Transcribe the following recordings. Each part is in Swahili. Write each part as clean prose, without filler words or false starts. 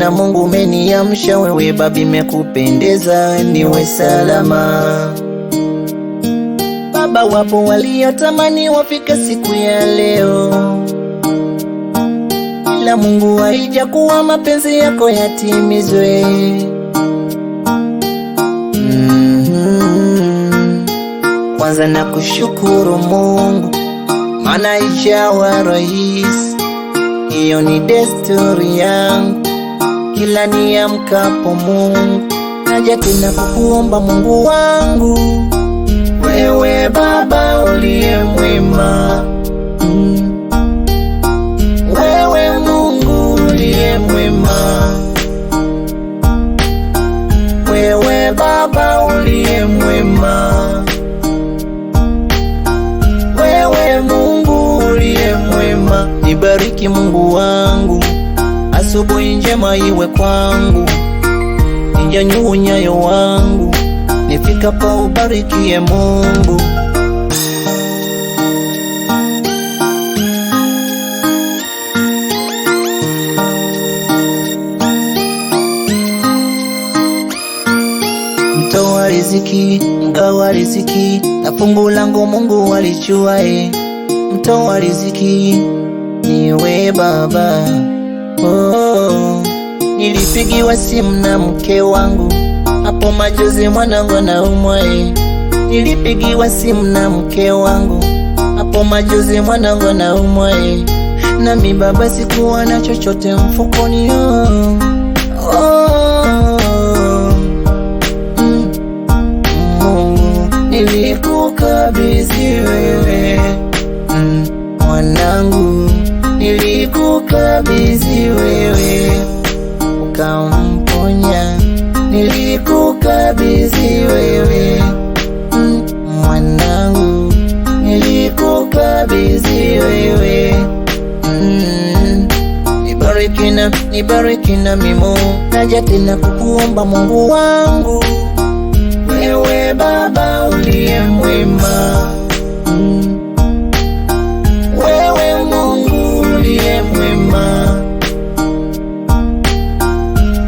tena Mungu umeniamsha, wewe Baba imekupendeza niwe salama. Baba, wapo waliotamani wafika siku ya leo, ila Mungu haijakuwa mapenzi yako yatimizwe. Kwanza na kushukuru Mungu, maana ijawa rahisi, hiyo ni desturi yangu. Kila niamkapo Mungu, naja tena kukuomba Mungu wangu, wewe Baba uliye mwema, wewe Mungu uliye mwema, wewe Baba uliye mwema, wewe Mungu uliye mwema. Nibariki Mungu wangu, asubuhi njema iwe kwangu, ninyanyue nyayo wangu, nifikapo ubarikie Mungu. Mtoa riziki, mgawa riziki, na fungu langu Mungu alijuae. Mtoa riziki niwe Baba. Nilipigiwa simu na mke wangu hapo majuzi, mwanangu anaumwa. Nilipigiwa simu na mke wangu hapo majuzi, mwanangu anaumwa. Nami Baba sikuwa na chochote mfukoni. Mungu nilikukabidhi wewe, mwanangu nilikukabidhi wewe, ukamponya. Nilikukabidhi wewe, mwanangu nilikukabidhi wewe. Nibariki na mimo, naja tena kukuomba Mungu wangu, wewe Baba uliye mwema, wewe Mungu uliye mwema,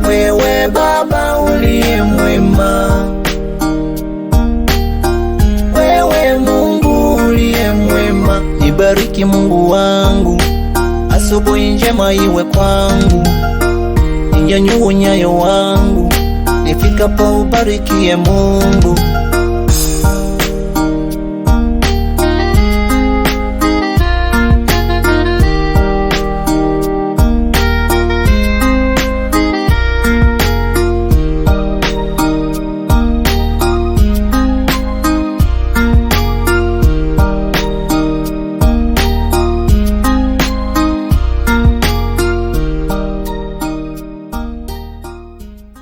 wewe Baba uliye mwema, wewe Mungu uliye mwema. Nibariki Mungu wangu, asubuhi njema iwe kwangu, ninyanyue nyayo wangu, nifikapo ubarikie Mungu.